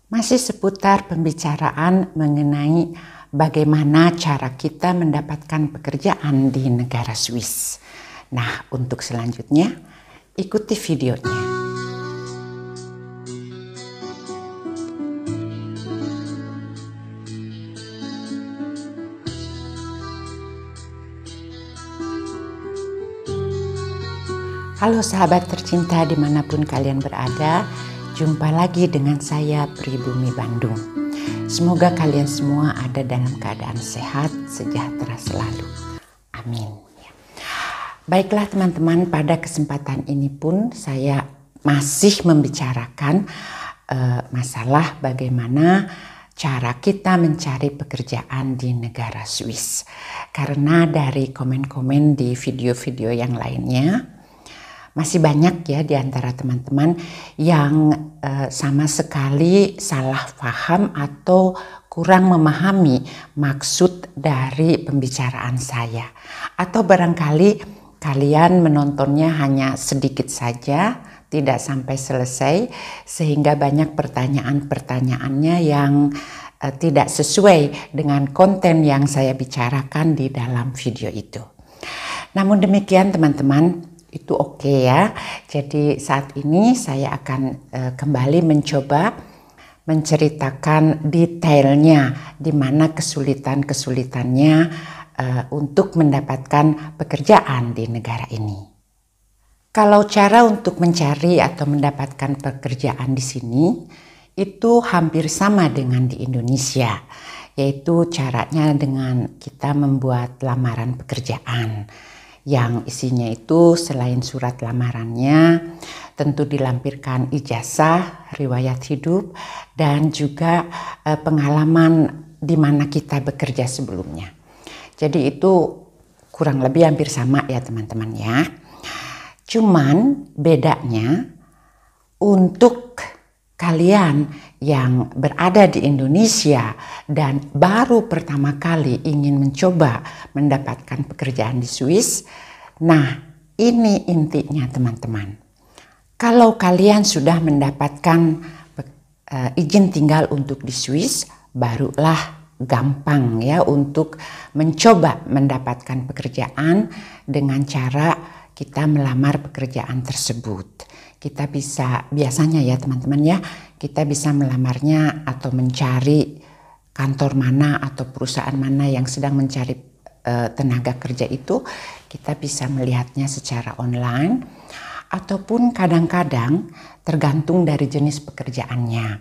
Masih seputar pembicaraan mengenai bagaimana cara kita mendapatkan pekerjaan di negara Swiss. Nah, untuk selanjutnya, ikuti videonya. Halo sahabat tercinta dimanapun kalian berada, jumpa lagi dengan saya Pribumi Bandung. Semoga kalian semua ada dalam keadaan sehat, sejahtera selalu. Amin. Baiklah teman-teman, pada kesempatan ini pun saya masih membicarakan masalah bagaimana cara kita mencari pekerjaan di negara Swiss. Karena dari komen-komen di video-video yang lainnya, masih banyak ya di antara teman-teman yang sama sekali salah paham atau kurang memahami maksud dari pembicaraan saya. Atau barangkali kalian menontonnya hanya sedikit saja, tidak sampai selesai, sehingga banyak pertanyaan-pertanyaannya yang tidak sesuai dengan konten yang saya bicarakan di dalam video itu. Namun demikian teman-teman, itu oke ya. Jadi saat ini saya akan kembali mencoba menceritakan detailnya, di mana kesulitan-kesulitannya untuk mendapatkan pekerjaan di negara ini. Kalau cara untuk mencari atau mendapatkan pekerjaan di sini itu hampir sama dengan di Indonesia, yaitu caranya dengan kita membuat lamaran pekerjaan. Yang isinya itu selain surat lamarannya tentu dilampirkan ijazah, riwayat hidup, dan juga pengalaman di mana kita bekerja sebelumnya. Jadi itu kurang lebih hampir sama ya teman-teman ya. Cuman bedanya untuk kalian yang berada di Indonesia dan baru pertama kali ingin mencoba mendapatkan pekerjaan di Swiss, nah ini intinya teman-teman. Kalau kalian sudah mendapatkan izin tinggal untuk di Swiss, barulah gampang ya untuk mencoba mendapatkan pekerjaan dengan cara kita melamar pekerjaan tersebut. Kita bisa, biasanya ya teman-teman ya, kita bisa melamarnya atau mencari kantor mana atau perusahaan mana yang sedang mencari tenaga kerja itu, kita bisa melihatnya secara online ataupun kadang-kadang tergantung dari jenis pekerjaannya.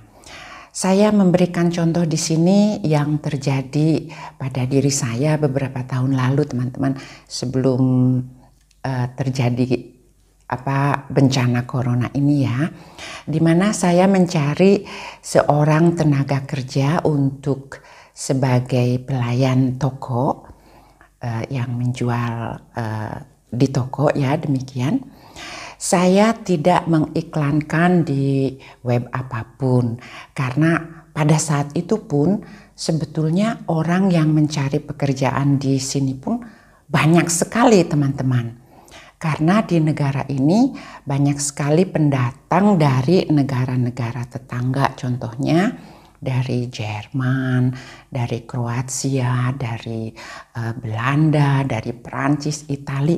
Saya memberikan contoh di sini yang terjadi pada diri saya beberapa tahun lalu teman-teman, sebelum terjadi bencana corona ini ya, dimana saya mencari seorang tenaga kerja untuk sebagai pelayan toko yang menjual di toko ya, demikian. Saya tidak mengiklankan di web apapun karena pada saat itu pun sebetulnya orang yang mencari pekerjaan di sini pun banyak sekali teman-teman. Karena di negara ini banyak sekali pendatang dari negara-negara tetangga, contohnya dari Jerman, dari Kroasia, dari Belanda, dari Perancis, Italia.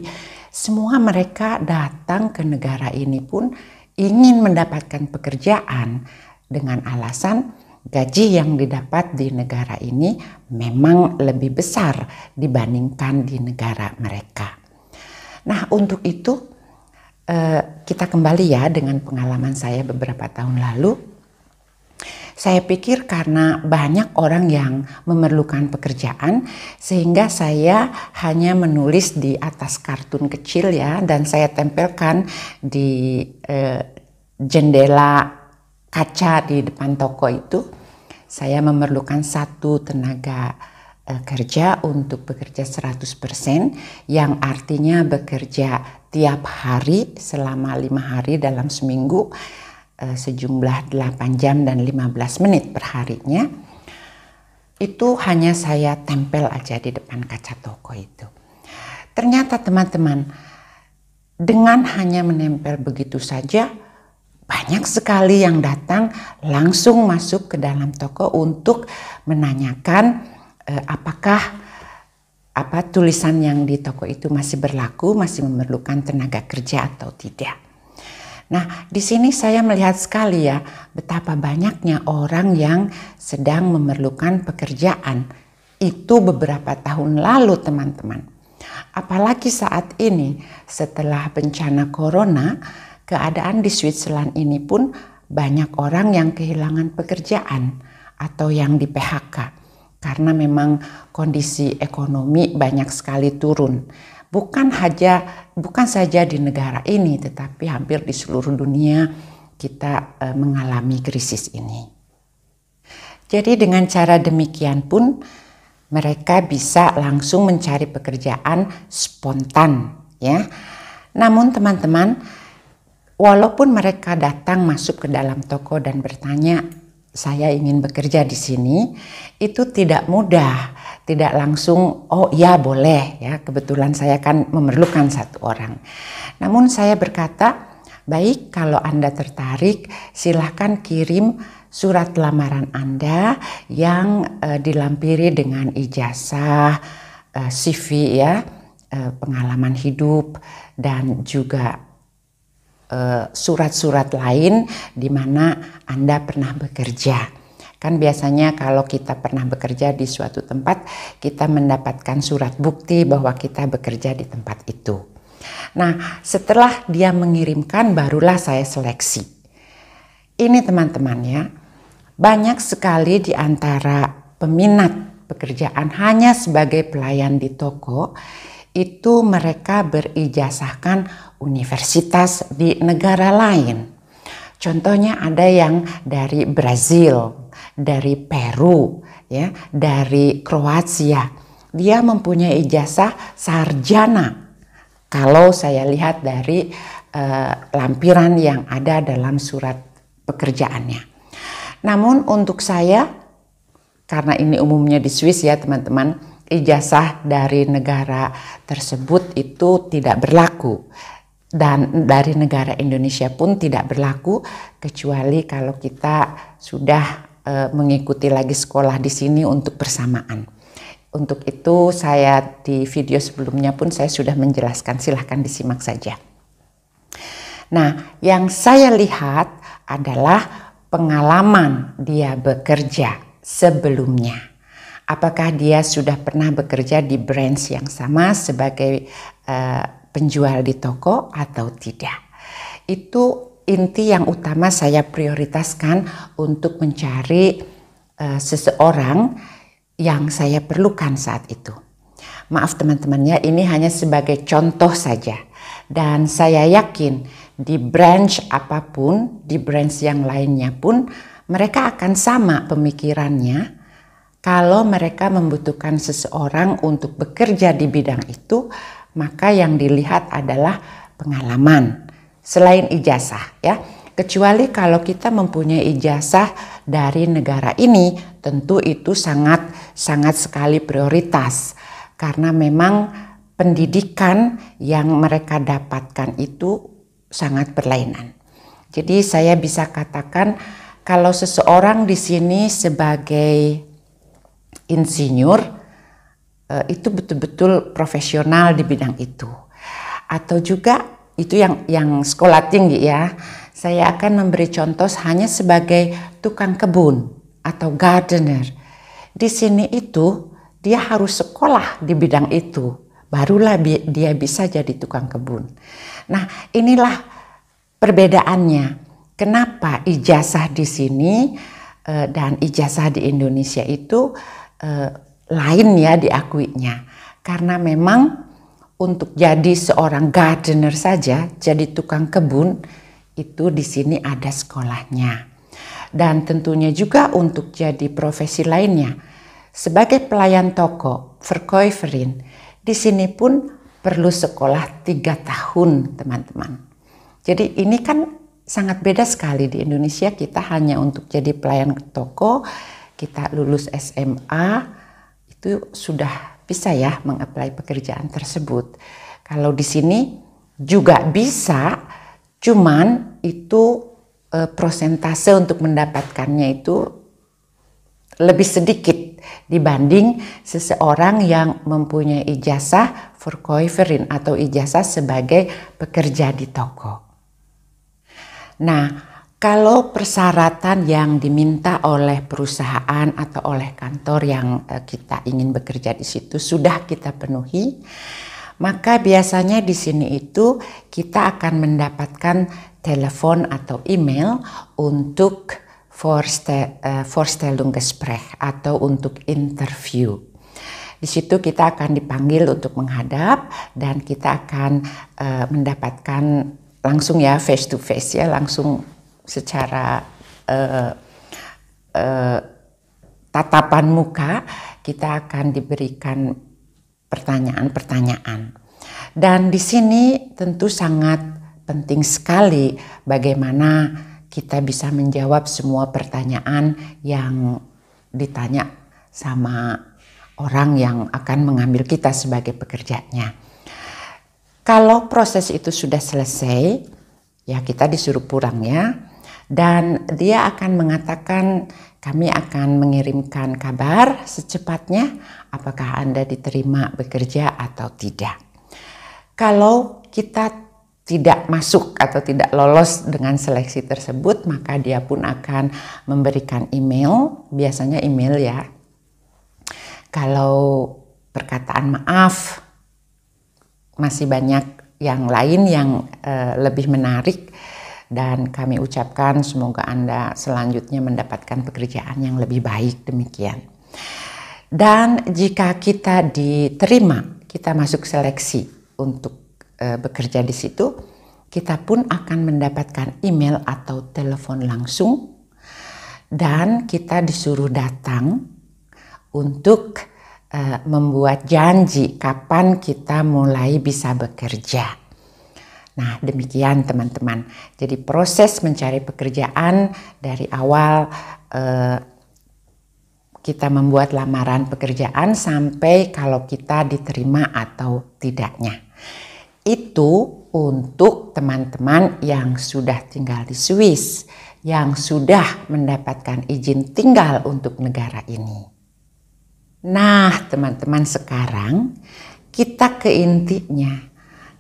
Semua mereka datang ke negara ini pun ingin mendapatkan pekerjaan dengan alasan gaji yang didapat di negara ini memang lebih besar dibandingkan di negara mereka. Nah untuk itu kita kembali ya dengan pengalaman saya beberapa tahun lalu. Saya pikir karena banyak orang yang memerlukan pekerjaan sehingga saya hanya menulis di atas kartun kecil ya, dan saya tempelkan di jendela kaca di depan toko itu. Saya memerlukan satu tenaga kerja untuk bekerja 100%, yang artinya bekerja tiap hari selama 5 hari dalam seminggu, sejumlah 8 jam dan 15 menit per harinya. Itu hanya saya tempel aja di depan kaca toko itu. Ternyata teman-teman, dengan hanya menempel begitu saja banyak sekali yang datang langsung masuk ke dalam toko untuk menanyakan apakah tulisan yang di toko itu masih berlaku, masih memerlukan tenaga kerja atau tidak. Nah, di sini saya melihat sekali ya betapa banyaknya orang yang sedang memerlukan pekerjaan. Itu beberapa tahun lalu, teman-teman. Apalagi saat ini setelah bencana corona, keadaan di Switzerland ini pun banyak orang yang kehilangan pekerjaan atau yang di PHK. Karena memang kondisi ekonomi banyak sekali turun. Bukan saja di negara ini, tetapi hampir di seluruh dunia kita mengalami krisis ini. Jadi dengan cara demikian pun mereka bisa langsung mencari pekerjaan spontan, ya. Namun teman-teman, walaupun mereka datang masuk ke dalam toko dan bertanya, saya ingin bekerja di sini, itu tidak mudah, tidak langsung, oh ya boleh ya, kebetulan saya kan memerlukan satu orang. Namun saya berkata, baik kalau Anda tertarik, silahkan kirim surat lamaran Anda yang dilampiri dengan ijazah, CV ya, pengalaman hidup, dan juga surat-surat lain di mana Anda pernah bekerja. Kan biasanya kalau kita pernah bekerja di suatu tempat, kita mendapatkan surat bukti bahwa kita bekerja di tempat itu. Nah, setelah dia mengirimkan, barulah saya seleksi. Ini teman-teman ya, banyak sekali di antara peminat pekerjaan hanya sebagai pelayan di toko, itu mereka berijazahkan universitas di negara lain. Contohnya ada yang dari Brazil, dari Peru, ya, dari Kroasia. Dia mempunyai ijazah sarjana. Kalau saya lihat dari lampiran yang ada dalam surat pekerjaannya. Namun untuk saya, karena ini umumnya di Swiss ya teman-teman, ijazah dari negara tersebut itu tidak berlaku, dan dari negara Indonesia pun tidak berlaku kecuali kalau kita sudah mengikuti lagi sekolah di sini untuk bersamaan. Untuk itu saya di video sebelumnya pun saya sudah menjelaskan, silahkan disimak saja. Nah, yang saya lihat adalah pengalaman dia bekerja sebelumnya. Apakah dia sudah pernah bekerja di branch yang sama sebagai penjual di toko atau tidak. Itu inti yang utama saya prioritaskan untuk mencari seseorang yang saya perlukan saat itu. Maaf teman-teman ya, ini hanya sebagai contoh saja. Dan saya yakin di branch apapun, di branch yang lainnya pun, mereka akan sama pemikirannya. Kalau mereka membutuhkan seseorang untuk bekerja di bidang itu, maka yang dilihat adalah pengalaman selain ijazah ya. Kecuali kalau kita mempunyai ijazah dari negara ini, tentu itu sangat sekali prioritas. Karena memang pendidikan yang mereka dapatkan itu sangat berlainan. Jadi saya bisa katakan kalau seseorang di sini sebagai insinyur itu betul-betul profesional di bidang itu, atau juga itu yang sekolah tinggi ya, saya akan memberi contoh hanya sebagai tukang kebun atau gardener. Di sini itu dia harus sekolah di bidang itu, barulah dia bisa jadi tukang kebun. Nah, inilah perbedaannya. Kenapa ijazah di sini dan ijazah di Indonesia itu lain ya diakuinya. Karena memang untuk jadi seorang gardener saja, jadi tukang kebun, itu di sini ada sekolahnya. Dan tentunya juga untuk jadi profesi lainnya, sebagai pelayan toko, verkäuferin, di sini pun perlu sekolah 3 tahun teman-teman. Jadi ini kan sangat beda sekali. Di Indonesia kita hanya untuk jadi pelayan toko, kita lulus SMA, itu sudah bisa ya mengapply pekerjaan tersebut. Kalau di sini juga bisa, cuman itu prosentase untuk mendapatkannya itu lebih sedikit dibanding seseorang yang mempunyai ijazah Verkäuferin atau ijazah sebagai pekerja di toko. Nah, kalau persyaratan yang diminta oleh perusahaan atau oleh kantor yang kita ingin bekerja di situ sudah kita penuhi, maka biasanya di sini itu kita akan mendapatkan telepon atau email untuk Vorstellungsgespräch atau untuk interview. Di situ kita akan dipanggil untuk menghadap dan kita akan mendapatkan langsung ya face to face ya, langsung secara tatapan muka kita akan diberikan pertanyaan-pertanyaan. Dan di sini tentu sangat penting sekali bagaimana kita bisa menjawab semua pertanyaan yang ditanya sama orang yang akan mengambil kita sebagai pekerjanya. Kalau proses itu sudah selesai, ya kita disuruh pulang ya. Dan dia akan mengatakan kami akan mengirimkan kabar secepatnya apakah Anda diterima bekerja atau tidak. Kalau kita tidak masuk atau tidak lolos dengan seleksi tersebut, maka dia pun akan memberikan email, biasanya email ya. Kalau perkataan maaf, masih banyak yang lain yang lebih menarik dan kami ucapkan semoga Anda selanjutnya mendapatkan pekerjaan yang lebih baik, demikian. Dan jika kita diterima, kita masuk seleksi untuk bekerja di situ, kita pun akan mendapatkan email atau telepon langsung dan kita disuruh datang untuk membuat janji kapan kita mulai bisa bekerja. Nah, demikian teman-teman. Jadi proses mencari pekerjaan dari awal kita membuat lamaran pekerjaan sampai kalau kita diterima atau tidaknya. Itu untuk teman-teman yang sudah tinggal di Swiss, yang sudah mendapatkan izin tinggal untuk negara ini. Nah, teman-teman, sekarang kita ke intinya.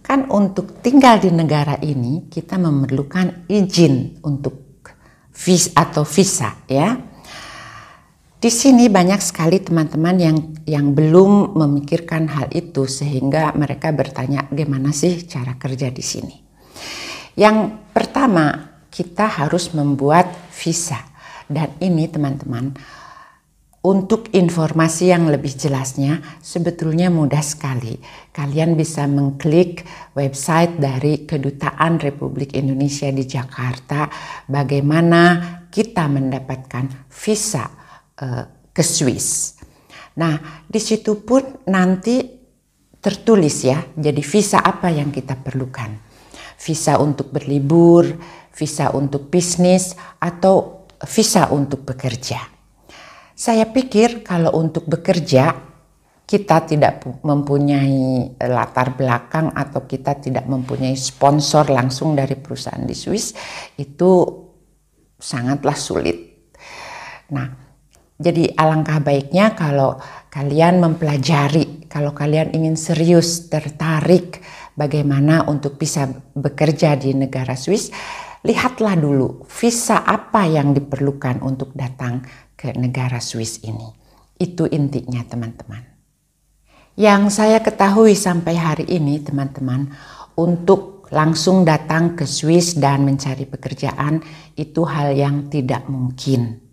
Kan untuk tinggal di negara ini kita memerlukan izin untuk visa ya. Di sini banyak sekali teman-teman yang belum memikirkan hal itu sehingga mereka bertanya gimana sih cara kerja di sini. Yang pertama, kita harus membuat visa. Dan ini teman-teman, untuk informasi yang lebih jelasnya sebetulnya mudah sekali. Kalian bisa mengklik website dari Kedutaan Republik Indonesia di Jakarta bagaimana kita mendapatkan visa ke Swiss. Nah, di situ pun nanti tertulis ya, jadi visa apa yang kita perlukan. Visa untuk berlibur, visa untuk bisnis, atau visa untuk bekerja. Saya pikir kalau untuk bekerja kita tidak mempunyai latar belakang atau kita tidak mempunyai sponsor langsung dari perusahaan di Swiss, itu sangatlah sulit. Nah, jadi alangkah baiknya kalau kalian mempelajari, kalau kalian ingin serius tertarik bagaimana untuk bisa bekerja di negara Swiss, lihatlah dulu visa apa yang diperlukan untuk datang ke negara Swiss ini. Itu intinya teman-teman. Yang saya ketahui sampai hari ini teman-teman, untuk langsung datang ke Swiss dan mencari pekerjaan itu hal yang tidak mungkin.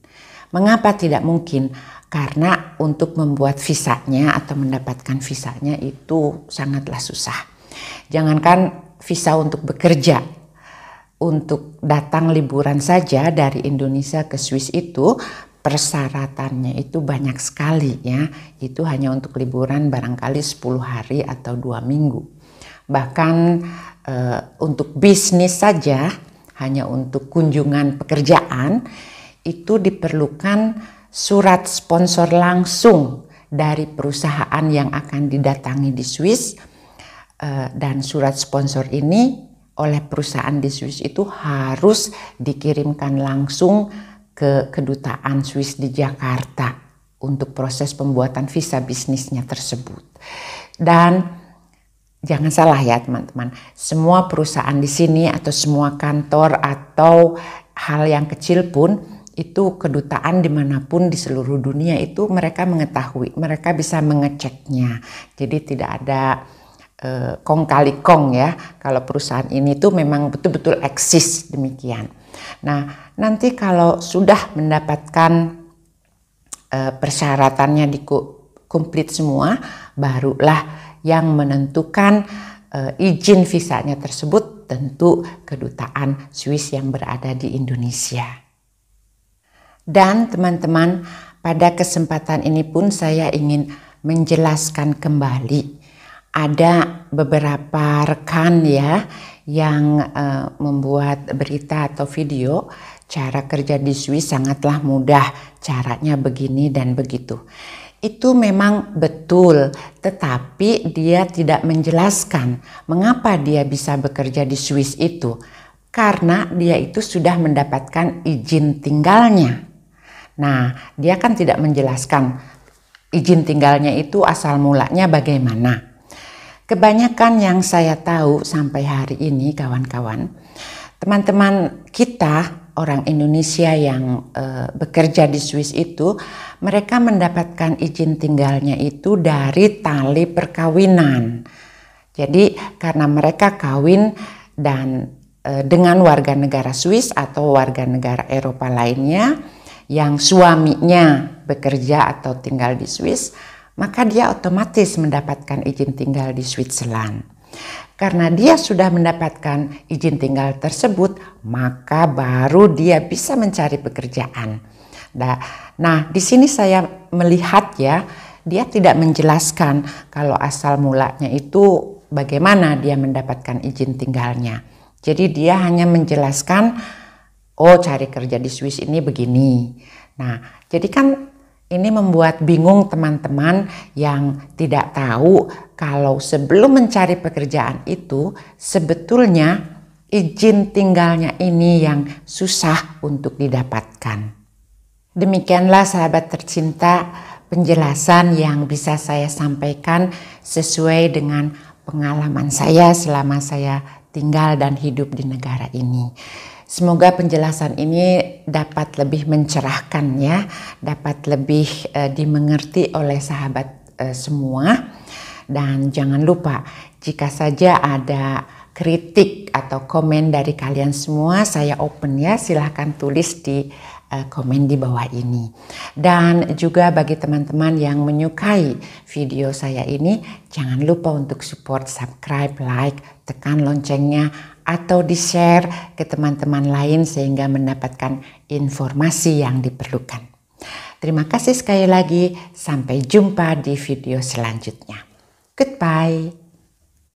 Mengapa tidak mungkin? Karena untuk membuat visanya atau mendapatkan visanya itu sangatlah susah. Jangankan visa untuk bekerja, untuk datang liburan saja dari Indonesia ke Swiss itu persyaratannya itu banyak sekali ya. Itu hanya untuk liburan barangkali 10 hari atau 2 minggu. Bahkan untuk bisnis saja, hanya untuk kunjungan pekerjaan, itu diperlukan surat sponsor langsung dari perusahaan yang akan didatangi di Swiss. Dan surat sponsor ini oleh perusahaan di Swiss itu harus dikirimkan langsung ke kedutaan Swiss di Jakarta untuk proses pembuatan visa bisnisnya tersebut. Dan jangan salah ya teman-teman, semua perusahaan di sini atau semua kantor atau hal yang kecil pun itu kedutaan dimanapun di seluruh dunia itu mereka mengetahui, mereka bisa mengeceknya. Jadi tidak ada kong kali kong ya, kalau perusahaan ini tuh memang betul-betul eksis demikian. Nah nanti kalau sudah mendapatkan persyaratannya komplit semua, barulah yang menentukan izin visanya tersebut tentu kedutaan Swiss yang berada di Indonesia. Dan teman-teman, pada kesempatan ini pun saya ingin menjelaskan kembali. Ada beberapa rekan ya yang membuat berita atau video, cara kerja di Swiss sangatlah mudah, caranya begini dan begitu. Itu memang betul, tetapi dia tidak menjelaskan mengapa dia bisa bekerja di Swiss itu. Karena dia itu sudah mendapatkan izin tinggalnya. Nah, dia kan tidak menjelaskan izin tinggalnya itu asal mulanya bagaimana. Kebanyakan yang saya tahu sampai hari ini kawan-kawan, teman-teman kita orang Indonesia yang bekerja di Swiss itu, mereka mendapatkan izin tinggalnya itu dari tali perkawinan. Jadi karena mereka kawin dan dengan warga negara Swiss atau warga negara Eropa lainnya yang suaminya bekerja atau tinggal di Swiss, maka dia otomatis mendapatkan izin tinggal di Switzerland. Karena dia sudah mendapatkan izin tinggal tersebut, maka baru dia bisa mencari pekerjaan. Nah, di sini saya melihat ya, dia tidak menjelaskan kalau asal mulanya itu bagaimana dia mendapatkan izin tinggalnya. Jadi dia hanya menjelaskan, oh cari kerja di Swiss ini begini. Nah, jadi kan ini membuat bingung teman-teman yang tidak tahu kalau sebelum mencari pekerjaan itu sebetulnya izin tinggalnya ini yang susah untuk didapatkan. Demikianlah sahabat tercinta penjelasan yang bisa saya sampaikan sesuai dengan pengalaman saya selama saya tinggal dan hidup di negara ini. Semoga penjelasan ini dapat lebih mencerahkan ya, dapat lebih dimengerti oleh sahabat semua. Dan jangan lupa, jika saja ada kritik atau komen dari kalian semua, saya open ya, silahkan tulis di komen di bawah ini. Dan juga bagi teman-teman yang menyukai video saya ini, jangan lupa untuk support, subscribe, like, tekan loncengnya, atau di-share ke teman-teman lain sehingga mendapatkan informasi yang diperlukan. Terima kasih sekali lagi, sampai jumpa di video selanjutnya. Goodbye.